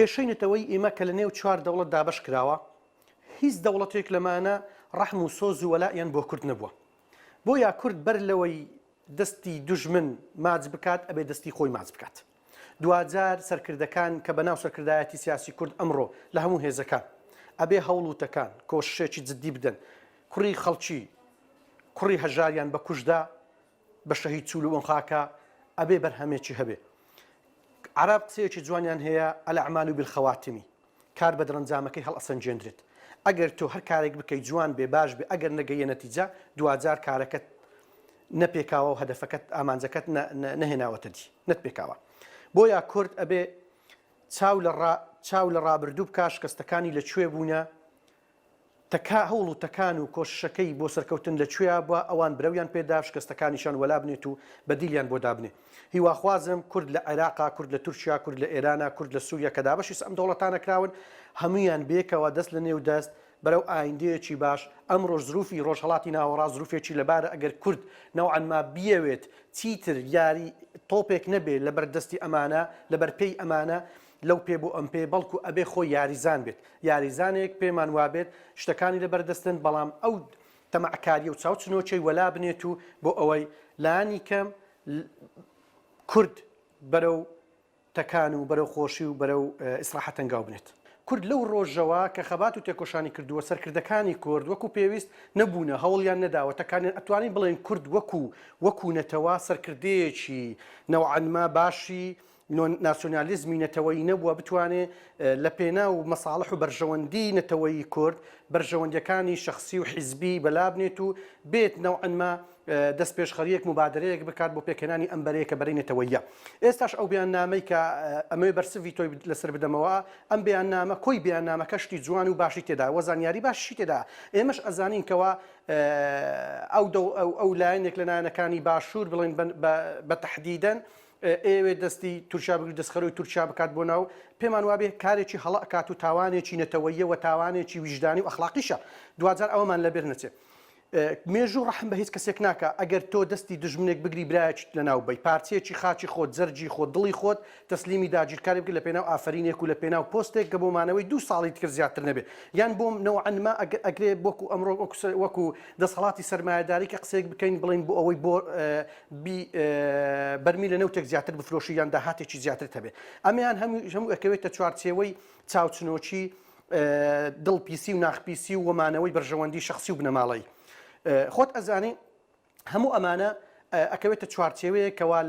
کێشەی نەتەوەی ئێمە کە لە نێو چوار دەوڵەت دابەش کراوە هیچ دەوڵەتێک لەمانە ڕەحم و سۆز و وەلایەن بۆ کورد نەبووە. بۆ یا کورد بەر لەوەی دەستی دوژمن ماچ بکات ئەبێ دەستی خۆی ماچ بکات. دوجار سەرکردەکان کە بەناو سەرکردایەتی سیاسی کورد ئەمڕۆ لە هەموو هێزەکان ئەبێ هەوڵوتەکان کۆششێکی جددی بدەن، کوڕی خەڵکی کوڕی هەژاریان بە کوژدا بە شەهید چوول و خاکە ئەبێ بەرهەمێکی هەبێ. عرب قسەیەکی جوانیان هەیە ئەلەعمال بالخەواتمی، کار بە دەرەنجامەکەی هەڵئەسەنجێندرێت. ئەگەر تۆ هەر کارێک بکەیت جوان بێ باش بێ ئەگەر نەگەیە نەتیجە دوجار کارەکەت نەپێکاوە و هەدەفەکەت ئامانجەکەت نەهێناوەتە دی نەتپێکاوە. بۆیە کورد ئەبێ چاو لە ڕابردوو بکە شکستەکانی لەکوێ بوونە هەوڵ و تەکان و کۆششەکەی بۆ سەرکەوتن لەکوێیە بووە ئەوان برەویان پێدا شکستەکانیشان وەلا بنێت و بەدیلیان بۆ دابنێ. هیواخوازم کورد لە عێراقا، کورد لە تورکیا، کورد لە ئێرانە، کورد لە سووریا کە دابەشی ئەم دەوڵەتانە کراون هەمویان بێکەوە دەست لە نێو دەست بەرەو ئایندەیەکی باش. ئەمڕۆ زروفی ڕۆژهەڵاتی ناوەڕا زروفێکی لەبارە ئەگەر کورد نەوعەنما بیەوێت چیتر یاری تۆپێک نەبێت لە بەردەستی ئەمانە لە بەرپێی ئەمانە لەو پێ بۆ ئەم پێ بەڵکو ئەبێ خۆی یاریزان بێت. یاریزانێک پێمان وابێت شتەکانی لەبەردەستن بەڵام ئەو تەمەعکاریە و چاوچنۆچەی وەلا بنێت و بۆ ئەوەی لانی کەم کورد بەرەو تەکان و بەرەو خۆشی و بەرەو ئیسراحەت ئەنگاو بنێت. کورد لەو ڕۆژەوە کە خەبات و تێکۆشانی کردووە سەرکردەکانی کورد وەکو پێویست نەبوونە هەوڵیان نەداوە تەکانیان ئەتوانین بڵێن کورد وەکو نەتەوە سەرکردەیەکی نەوعەنما باشی ناسیۆنالیزمی نەتەوەیی نەبووە بتوانێت لە پێنا و مەساڵح و بەرژەوەندی نەتەوەیی کورد بەرژەوەندەکانی شخصی و حیزبی بەلابنێت و بێت نەوعەنما دەست پێشخەریەک مبادرەیەک بکات بۆ پێکەنانی ئەم بەرەیەکە بەرەی نەتەوەیە. ئێستاش ئەو بیاننامەی کە ئەمەوێ بەرسەوی تۆی لەسەر بدەمەوە ئەم بیاننامە کۆی بیاننامەکە شتی جوان و باشی تێدا وەزانیاری باشی تێدا. ئێمەش ئەزانین کەوە ئەو لایەنێک لە لایەنەکانی باشوور بڵێن بە تەحدیدەن ئێوێ دەستی تورکیا بگری دەستخەرەوەی تورکیا بکات بۆ ناو پێمان وابێ کارێکی هەڵەکات و تاوانێکی نەتەوەیە و تاوانێکی ویژدانی و ئەخلاقیشە دوجار ئەوەمان لەبێر نەچێت. مێژوو ڕەحم بە هیچ کەسێک ناکە ئەگەر تۆ دەستی دژمنێک بگری برایەکی لە ناو بەی پارچەیەکی خاچی خۆت زەرجی خۆت دڵی خۆت تەسلیمی داگیرکاری بکە لە پێناو ئافرینێک و لە پێناو پۆستێک کە بۆمانەوەی 2 ساڵی تر زیاتر نەبێت یان بۆم نەوعەنما ئەگرێ بۆکو ئەمڕۆ وەکو دەسەڵاتی سەرمایەداری کە قسەیەک بکەین بڵین بۆ ئەوەی بۆ بەرمی لە نەوتێک زیاتر بفرۆشی یان داهاتێکی زیاتر هەبێت. ئەمیان هەموو ئەکەوێتە چوارچێوەی چاوچنۆکی دڵپیسی و ناخپیسی و وەمانەوەی بەرژەوەندی شخصی و بنەماڵەی. خۆت ئەزانی هەموو ئەمانە ئەکەوێتە چوارچێوەیە کەوا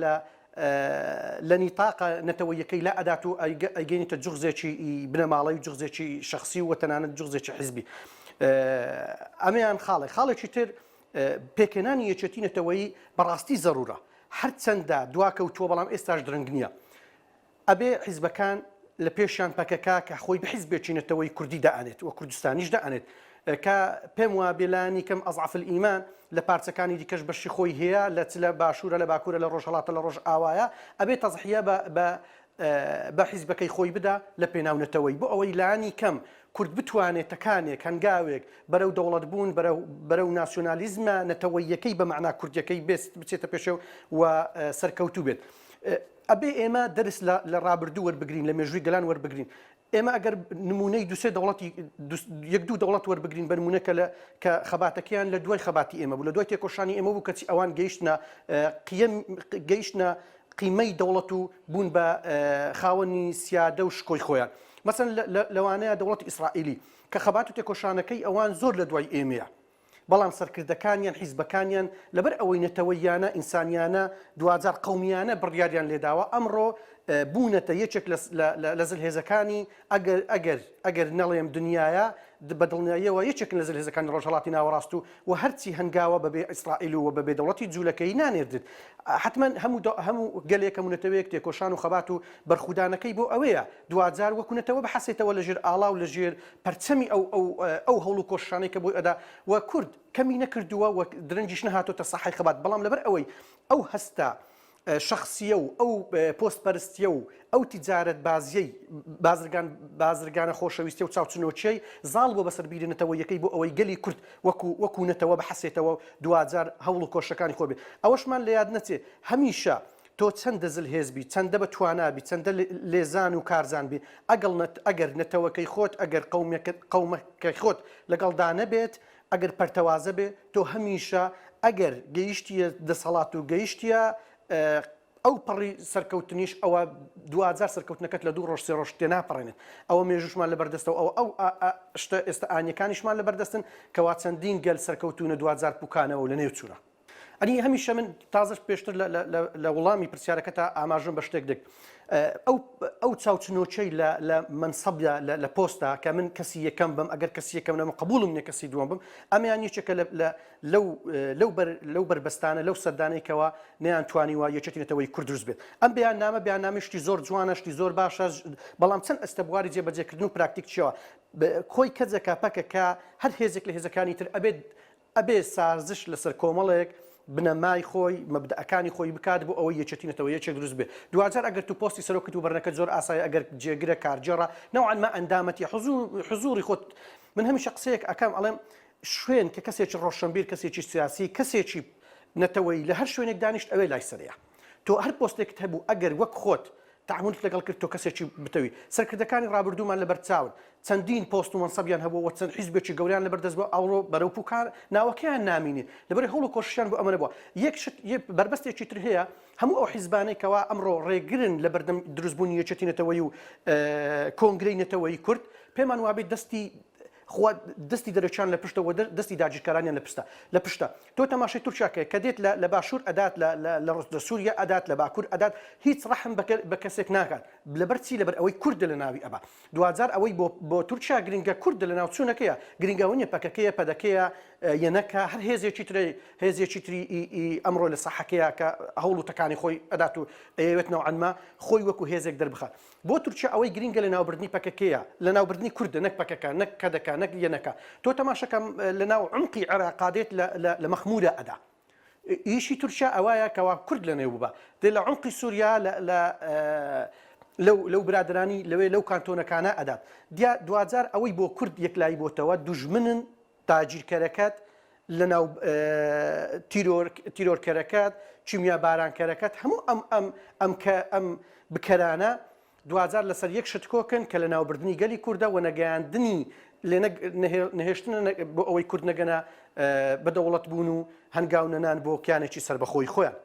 لە نیتاقە نەتەوەیەکەی لا ئەدات و ئەیگەینێتە جوغزێکی بنەماڵەی و جوغزێکی شخصی و تەنانەت جوغزێکی حیزبی. ئەمەیان خاڵێکی تر پێکێنانی یەکێتی نەتەوەیی بەڕاستی زەرورە هەرچەندە دواکەوتووە بەڵام ئێستاش درەنگ نییە. ئەبێ حیزبەکان لە پێشیان پەکەکە کە خۆی بە حیزبێکی نەتەوەی کوردی دائنێت و کوردستانیش دائنێت کە پێم وە بێلانی کەم ئەضعف الئیمان لە پارچەکانی دیکەش بەشی خۆی هەیە لە باشوورە لە باکوورە لە ڕۆژهەڵاتە لە ڕۆژ ئاوایە ئەبێ تەزحیە بە حیزبەکەی خۆی بدا لە پێناونەتەوەی بۆ ئەوەی لانی کەم کورد بتوانێت تەکانێک هەنگاوێک بەرەو دەوڵەت بوون بەرەو ناسیۆنالیزمە نەتەوەیەکەی بە معنا کوردیەکەی بچێتە پێشەوە و سەرکەوتوو بێت. ئەبێ ئێمە دەرس لە ڕابردوو وەربگرین لە مێژووی گەلان وەربگرین. ئێمە ئەگەر نمونەی دوسێ دەوڵەتی یەک دوو دەوڵەت وەربگرین بە نمونەکە کە خەباتەکەیان لە دوای خەباتی ئێمە بوو لە دوای تێکۆشانی ئێمە بوو کەچی ئەوان گەیشتنە قیمەی دەوڵەت و بوون بە خاوەنی سیادە و شکۆی خۆیان. مەسەن لەوانەیە دەوڵەتی ئیسرائیلی کە خەبات و تێکۆشانەکەی ئەوان زۆر لە دوای ئێمەیە بەڵام سەرکردەکانیان حیزبەکانیان لەبەر ئەوەی نەتەوەیانە ئینسانیانە دوجار قەومیانە بڕیاریان لێداوە ئەمڕۆ بوونەتە یەکێک لە زلهێزەکانی ئەگەر نەڵێم دنیاە بەدڵنیاییەوە یەکێک لە زلهێزەکانی ڕۆژهەڵاتی ناوەڕاست و هەرچی هەنگاوە بەبێ ئیسرائیل و بەبێ دەوڵەتی جوولەکەی نانێردت. حتمما هەموو گەلێک کەمونەتەوەیەک تێکۆشان و خەبات و بەرخودانەکەی بۆ ئەوەیە دوجار وەکوونەتەوە بەحەسێتەوە لەژێر ئاڵا و لەژێر پەرچەمی ئەو هەوڵ و کۆششانەی کە بۆی ئەدا و کورد کەمی نەکردووە و درەنجیش نەهاتۆتە ساحەی خەبات بەڵام لەبەر ئەوەی ئەو هەستە شخصیە و ئەو پۆستپەرستیە و ئەو تیجارەت بازرگانە خۆشەویستی و چاوچنۆچەی زاڵ بۆ بەسەربیرێنێتەوە یەکەی بۆ ئەوەی گەلی کورد وەکوونەتەوە بەحەسێتەوە دوجار هەوڵ و کۆشەکانی خۆ بێت. ئەوەشمان لە یاد نەچێ هەمیشە تۆ چەندە زلهێزبی چەندە بە توانابی چەندە لێزان و کارزان بی ئەگەر نەتەوەکەی خۆت ئەگەر قەومەکەی خۆت لەگەڵدا نەبێت ئەگەر پەرتەوازە بێت تۆ هەمیشە ئەگەر گەیشتیە دەسەڵات و گەیشتیە ئەو پەڕی سەرکەوتنیش ئەوە 2000 سەرکەوتنەکەت لە 2 ڕۆژ 3 ڕۆژ تێ ناپەڕێنێت ئەوە مێژوشمان لە بەردەستەوە ئەو شتە ئێستا ئاینەکانیشمان لە بەردەستن کەوا چەندین گەل سەرکەوتونە 2000 بووکانەوە لە نێو چوورە. ئەنی هەمیشە من تازش پێشتر لە وڵامی پرسیارەکە تا ئاماژم بە شتێک دێک ئەو چاوچنۆچەی لە منسەبە لە پۆستا کە من کەسی یەکەم بم ئەگەر کەسی یەکەم نەمە قبولم نیە کەسی دووەم بم ئەمیان یەکێکە لەو بربەستانە لەو سەردانێکەوە نەیانتوانیوە یەکێتینەتەوەی کورد دروست بێت ئەم بەیاننامە بەیاننامەشتی زۆر جوانە شتی زۆر باشە بەڵام چەند ئەستەبواری جێبەجێکردن و پراکتیک چیەوە خۆی کەجەکە پەکەکە هەر هێزێک لە هێزەکانی تر ئەبێ سازش لەسەر کۆمەڵێک بنەمای خۆی مەبدەەکانی خۆی بکات بۆ ئەوەی یەکێتینەتەوە یەکێک دروست بێت. دوجار ئەگەر تو پۆستی سەرۆکت و بەرنەکە زۆر ئاسایی ئەگەر جێگرە کارجێڕە نەوەعانما ئەندامەتی حزوری خۆت من هەمیشە قسەیەک ئەکەم ئەڵێم شوێن کە کەسێکی ڕۆشنبیر کەسێکی سیاسی کەسێکی نەتەوەی لە هەر شوێنێک دانیشت ئەوەی لای سەرەیە تۆ هەر پۆستێکت هەبوو ئەگەر وەک خۆت تعاملت لەگەڵ کرد تۆ کەسێکی بتەوی سەرکردەکانی ڕابردوومان لەبەر چاون چەندین پۆست و مەنسەبیان هەبووە چەند حیزبێکی گەوریان لەبەردەست بۆ ئەوڕۆ بەرەو پوکان ناوەکەیان نامینێت لەبەر هەوڵ و کۆشیان بۆ ئەمە بووە یەک بربەستێکی تر هەیە هەموو ئەو حیزبانەی کەوا ئەمڕۆ ڕێگرن لە بەردەم دروستبوونی یەکێتینەتەوەی و کۆنگرەی نەتەوەی کورد پێمان وابێت دەستی دەرەچان لە پشتەوە دەستی داگیرکارانیان لە پشتە تۆ تەماشای تورکیاکە کە دێت لە باشوور ئەدات لە سووریا ئەدات لە باکوور ئەدات هیچ ڕەحم بە کەسێک ناکات لەبەر چی لەبەر ئەوەی کوردە لە ناوی ئەبا دوجار ئەوەی بۆ تورکیا گرنگە کوردە لە ناوچوونەکەیە گرنگاونیە پەکەکەیە پەدەکەیە یەنەکە هەر هێزێکی تری ئەمڕۆ لە سەحەکەیە کە هەوڵ و تەکانی خۆی ئەدات و ئەوێت نەوعەنما خۆی وەکو هێزێک دەربخات بۆ تورکیا ئەوەی گرنگە لە ناوبردنی پەکەکەیە لە ناوبردنی کوردە نەک پەکەکە نەک کەدەکە نەک یەنەکە تۆ تەماشەکەم لە ناو عمقی عێراقادێت لە مەخمورە ئەدا ئیشی تورکیا ئەوایە کەوا کورد لە نێو بووبە دێ لە عمقی سووریا لەو برادرانی لەوێ لەو کانتۆنەکانە ئەدات دوجار ئەوەی بۆ کورد یەکلایی بۆتەوە دوژمنن تاگیرکەرەکەت لە ناو تیرۆرکەرەکەت چیمیا بارانکەرەکەت هەموو ئەم بکەرانە دوجار لەسەر یەک شتکۆکن کە لە ناوبردننی گەلی کووردە و نەگەیاندنی نەهێشتن بۆ ئەوەی کورد نەگەنە بەدەوڵەت بوون و هەنگاو نەنان بۆ کیانێکی سەر بەخۆی خۆیان